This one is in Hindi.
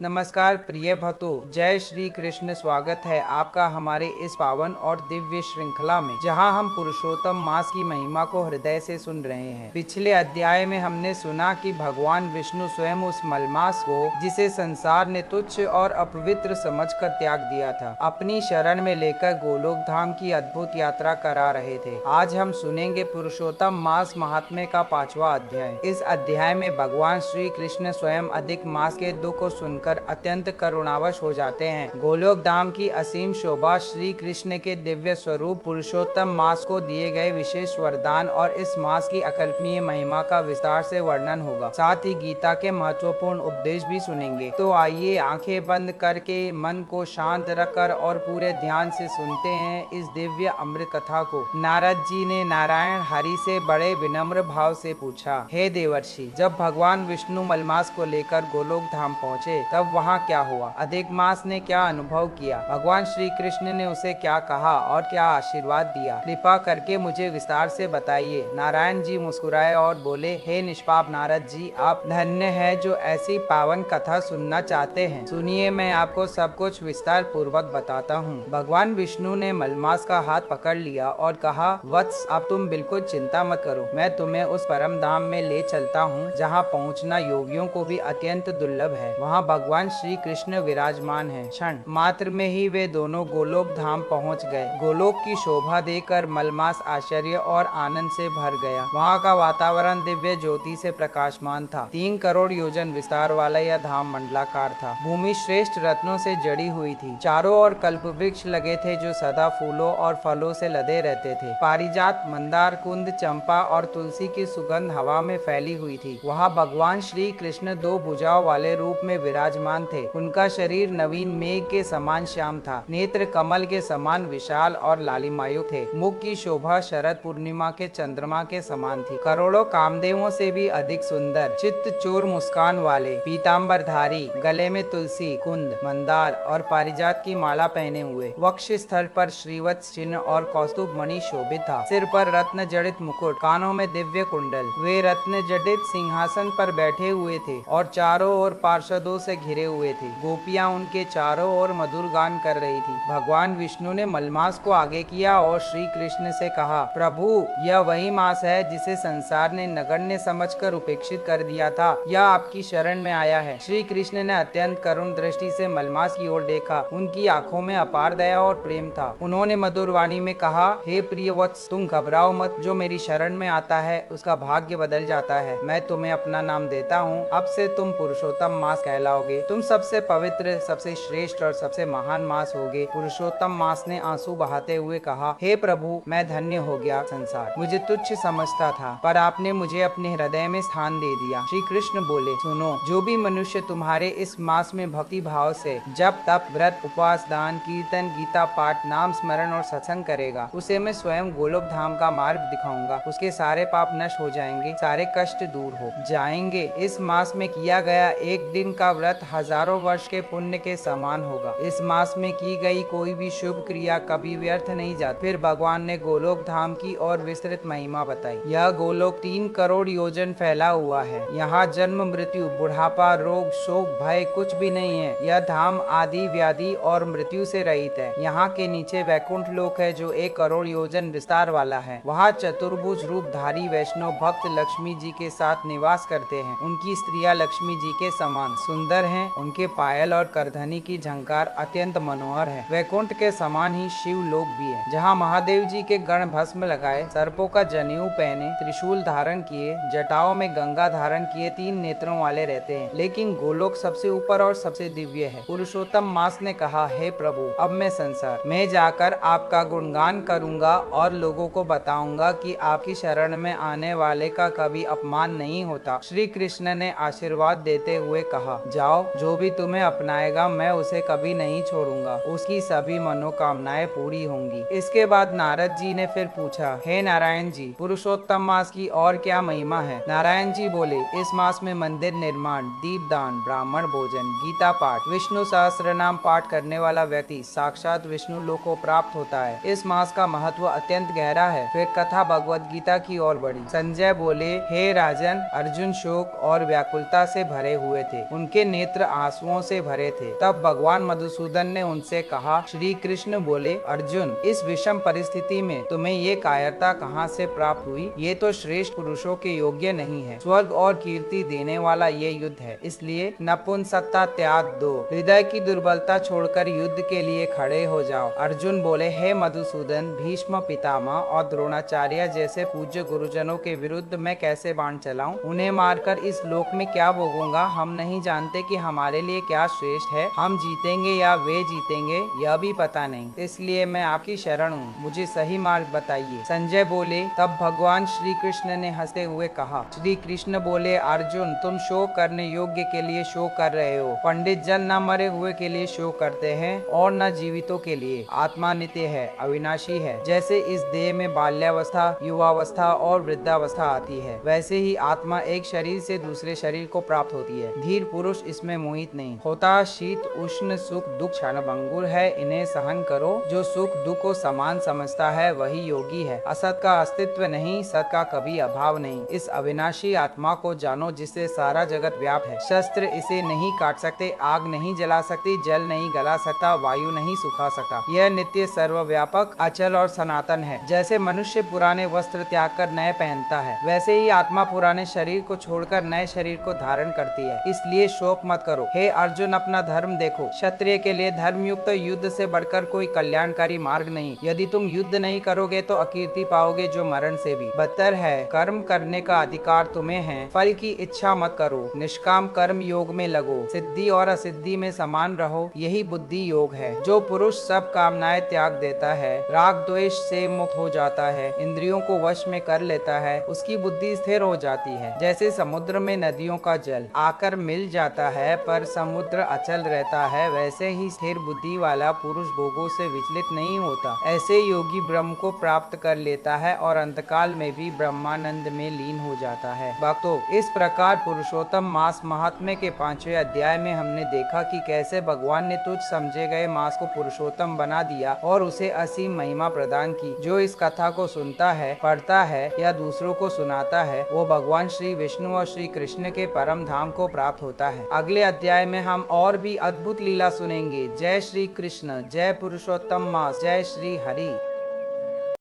नमस्कार प्रिय भक्तों, जय श्री कृष्ण। स्वागत है आपका हमारे इस पावन और दिव्य श्रृंखला में, जहां हम पुरुषोत्तम मास की महिमा को हृदय से सुन रहे हैं। पिछले अध्याय में हमने सुना कि भगवान विष्णु स्वयं उस मलमास को, जिसे संसार ने तुच्छ और अपवित्र समझकर त्याग दिया था, अपनी शरण में लेकर गोलोक धाम की अद्भुत यात्रा करा रहे थे। आज हम सुनेंगे पुरुषोत्तम मास महात्म्य का 5वां अध्याय। इस अध्याय में भगवान श्री कृष्ण स्वयं अधिक मास के दुख को सुनकर अत्यंत करुणावश हो जाते हैं। गोलोक धाम की असीम शोभा, श्री कृष्ण के दिव्य स्वरूप, पुरुषोत्तम मास को दिए गए विशेष वरदान और इस मास की अकल्पनीय महिमा का विस्तार से वर्णन होगा। साथ ही गीता के महत्वपूर्ण उपदेश भी सुनेंगे। तो आइए आंखें बंद करके मन को शांत रखकर और पूरे ध्यान से सुनते हैं इस दिव्य अमृत कथा को। नारद जी ने नारायण हरि से बड़े विनम्र भाव से पूछा, हे देवर्षि, जब भगवान विष्णु मलमास को लेकर गोलोक धाम पहुँचे तब वहाँ क्या हुआ? अधिक मास ने क्या अनुभव किया? भगवान श्री कृष्ण ने उसे क्या कहा और क्या आशीर्वाद दिया? कृपा करके मुझे विस्तार से बताइए। नारायण जी मुस्कुराए और बोले, हे निष्पाप नारद जी, आप धन्य हैं जो ऐसी पावन कथा सुनना चाहते हैं। सुनिए, मैं आपको सब कुछ विस्तार पूर्वक बताता हूँ। भगवान विष्णु ने मलमास का हाथ पकड़ लिया और कहा, वत्स, अब तुम बिल्कुल चिंता मत करो। मैं तुम्हें उस परम धाम में ले चलता हूँ जहाँ पहुँचना योगियों को भी अत्यंत दुर्लभ है। वहाँ भगवान श्री कृष्ण विराजमान हैं। क्षण मात्र में ही वे दोनों गोलोक धाम पहुँच गए। गोलोक की शोभा देखकर मलमास आश्चर्य और आनंद से भर गया। वहाँ का वातावरण दिव्य ज्योति से प्रकाशमान था। 3 करोड़ योजन विस्तार वाला यह धाम मंडलाकार था। भूमि श्रेष्ठ रत्नों से जड़ी हुई थी। चारों ओर कल्प वृक्ष लगे थे जो सदा फूलों और फलों से लदे रहते थे। पारिजात, मंदार, कुंद, चंपा और तुलसी की सुगंध हवा में फैली हुई थी। वहाँ भगवान श्री कृष्ण 2 भुजाओं वाले रूप में विराजमान थे। उनका शरीर नवीन मेघ के समान श्याम था। नेत्र कमल के समान विशाल और लालिमायुक्त थे। मुख की शोभा शरद पूर्णिमा के चंद्रमा के समान थी। करोड़ों कामदेवों से भी अधिक सुंदर, चित्त चोर मुस्कान वाले, पीताम्बरधारी, गले में तुलसी, कुंद, मंदार और पारिजात की माला पहने हुए, वक्ष स्थल पर श्रीवत्स चिन्ह और कौस्तुभ मणि शोभित था। सिर पर रत्न जड़ित मुकुट, कानों में दिव्य कुंडल। वे रत्न जड़ित सिंहासन पर बैठे हुए थे और चारों ओर पार्षदों से घिरे हुए थे। गोपियां उनके चारों ओर मधुर गान कर रही थी। भगवान विष्णु ने मलमास को आगे किया और श्री कृष्ण से कहा, प्रभु, यह वही मास है जिसे संसार ने नगण्य समझकर उपेक्षित कर दिया था। यह आपकी शरण में आया है। श्री कृष्ण ने अत्यंत करुण दृष्टि से मलमास की ओर देखा। उनकी आंखों में अपार दया और प्रेम था। उन्होंने मधुर वाणी में कहा, हे प्रिय वत्स, तुम घबराओ मत। जो मेरी शरण में आता है उसका भाग्य बदल जाता है। मैं तुम्हें अपना नाम देता हूँ। अब से तुम पुरुषोत्तम मास कहलाओगे। तुम सबसे पवित्र, सबसे श्रेष्ठ और सबसे महान मास होगे। पुरुषोत्तम मास ने आंसू बहाते हुए कहा, हे प्रभु, मैं धन्य हो गया। संसार मुझे तुच्छ समझता था, पर आपने मुझे अपने हृदय में स्थान दे दिया। श्री कृष्ण बोले, सुनो, जो भी मनुष्य तुम्हारे इस मास में भक्ति भाव से जप, तप, व्रत, उपवास, दान, कीर्तन, गीता पाठ, नाम स्मरण और सत्संग करेगा, उसे मैं स्वयं गोलोक धाम का मार्ग दिखाऊंगा। उसके सारे पाप नष्ट हो जाएंगे, सारे कष्ट दूर हो जाएंगे। इस मास में किया गया एक दिन का व्रत हजारों वर्ष के पुण्य के समान होगा। इस मास में की गई कोई भी शुभ क्रिया कभी व्यर्थ नहीं जाती। फिर भगवान ने गोलोक धाम की और विस्तृत महिमा बताई। यह गोलोक 3 करोड़ योजन फैला हुआ है। यहाँ जन्म, मृत्यु, बुढ़ापा, रोग, शोक, भय कुछ भी नहीं है। यह धाम आदि, व्याधि और मृत्यु से रहित है। यहाँ के नीचे वैकुंठ लोक है जो 1 करोड़ योजन विस्तार वाला है। वहाँ चतुर्भुज रूपधारी वैष्णव भक्त लक्ष्मी जी के साथ निवास करते हैं। उनकी स्त्रियां लक्ष्मी जी के समान सुंदर हैं। उनके पायल और करधनी की झंकार अत्यंत मनोहर है। वैकुंठ के समान ही शिव लोक भी है, जहाँ महादेव जी के गण भस्म लगाए, सर्पों का जनेऊ पहने, त्रिशूल धारण किए, जटाओं में गंगा धारण किए, 3 नेत्रों वाले रहते हैं। लेकिन गोलोक सबसे ऊपर और सबसे दिव्य है। पुरुषोत्तम मास ने कहा, हे प्रभु, अब मैं संसार में जाकर आपका गुणगान करूंगा और लोगों को बताऊंगा कि आपकी शरण में आने वाले का कभी अपमान नहीं होता। श्री कृष्ण ने आशीर्वाद देते हुए कहा, जाओ, जो भी तुम्हें अपनाएगा मैं उसे कभी नहीं छोड़ूंगा। उसकी सभी मनोकामनाएं पूरी होंगी। इसके बाद नारद जी ने फिर पूछा, हे नारायण जी, पुरुषोत्तम मास की और क्या महिमा है? नारायण जी बोले, इस मास में मंदिर निर्माण, दीपदान, ब्राह्मण भोजन, गीता पाठ, विष्णु सहस्त्र नाम पाठ करने वाला व्यक्ति साक्षात विष्णु लोक को प्राप्त होता है। इस मास का महत्व अत्यंत गहरा है। फिर कथा भगवद गीता की ओर बढ़ी। संजय बोले, हे राजन, अर्जुन शोक और व्याकुलता से भरे हुए थे। उनके नेत्र नेत्र आंसुओं से भरे थे। तब भगवान मधुसूदन ने उनसे कहा। श्री कृष्ण बोले, अर्जुन, इस विषम परिस्थिति में तुम्हें ये कायरता कहाँ से प्राप्त हुई? ये तो श्रेष्ठ पुरुषों के योग्य नहीं है। स्वर्ग और कीर्ति देने वाला ये युद्ध है, इसलिए नपुंसकता त्याग दो, हृदय की दुर्बलता छोड़कर युद्ध के लिए खड़े हो जाओ। अर्जुन बोले, हे मधुसूदन, भीष्म पितामह और द्रोणाचार्य जैसे पूज्य गुरुजनों के विरुद्ध मैं कैसे बाण चलाऊं? उन्हें मारकर इस लोक में क्या भोगूंगा? हम नहीं जानते कि हमारे लिए क्या श्रेष्ठ है। हम जीतेंगे या वे जीतेंगे यह भी पता नहीं, इसलिए मैं आपकी शरण हूँ, मुझे सही मार्ग बताइए। संजय बोले, तब भगवान श्री कृष्ण ने हंसते हुए कहा। श्री कृष्ण बोले, अर्जुन, तुम शोक करने योग्य के लिए शोक कर रहे हो। पंडित जन न मरे हुए के लिए शोक करते हैं और न जीवितों के लिए। आत्मा नित्य है, अविनाशी है। जैसे इस देह में बाल्यावस्था, युवावस्था और वृद्धावस्था आती है, वैसे ही आत्मा एक शरीर से दूसरे शरीर को प्राप्त होती है। धीर पुरुष इसमें मोहित नहीं होता। शीत उष्ण सुख दुख क्षणभंगुर है, इन्हें सहन करो। जो सुख दुख को समान समझता है वही योगी है। असत का अस्तित्व नहीं, सत का कभी अभाव नहीं। इस अविनाशी आत्मा को जानो जिससे सारा जगत व्याप्त है। शस्त्र इसे नहीं काट सकते, आग नहीं जला सकती, जल नहीं गला सकता, वायु नहीं सुखा सकता। यह नित्य सर्वव्यापक अचल और सनातन है। जैसे मनुष्य पुराने वस्त्र त्याग कर नए पहनता है, वैसे ही आत्मा पुराने शरीर को छोड़कर नए शरीर को धारण करती है। इसलिए शोक मत करो। हे अर्जुन, अपना धर्म देखो। क्षत्रिय के लिए धर्मयुक्त युद्ध से बढ़कर कोई कल्याणकारी मार्ग नहीं। यदि तुम युद्ध नहीं करोगे तो अकीर्ति पाओगे, जो मरण से भी बदतर है। कर्म करने का अधिकार तुम्हें है, फल की इच्छा मत करो। निष्काम कर्म योग में लगो, सिद्धि और असिद्धि में समान रहो, यही बुद्धि योग है। जो पुरुष सब कामनाएं त्याग देता है, राग द्वेष से मुक्त हो जाता है, इंद्रियों को वश में कर लेता है, उसकी बुद्धि स्थिर हो जाती है। जैसे समुद्र में नदियों का जल आकर मिल जाता है पर समुद्र अचल रहता है, वैसे ही स्थिर बुद्धि वाला पुरुष भोगों से विचलित नहीं होता। ऐसे योगी ब्रह्म को प्राप्त कर लेता है और अंतकाल में भी ब्रह्मानंद में लीन हो जाता है। भक्तों, इस प्रकार पुरुषोत्तम मास महात्म्य के 5वें अध्याय में हमने देखा कि कैसे भगवान ने तुच्छ समझे गए मास को पुरुषोत्तम बना दिया और उसे असीम महिमा प्रदान की। जो इस कथा को सुनता है, पढ़ता है या दूसरों को सुनाता है, वो भगवान श्री विष्णु और श्री कृष्ण के परम धाम को प्राप्त होता है। अगले अध्याय में हम और भी अद्भुत लीला सुनेंगे। जय श्री कृष्ण, जय पुरुषोत्तम मास, जय श्री हरि।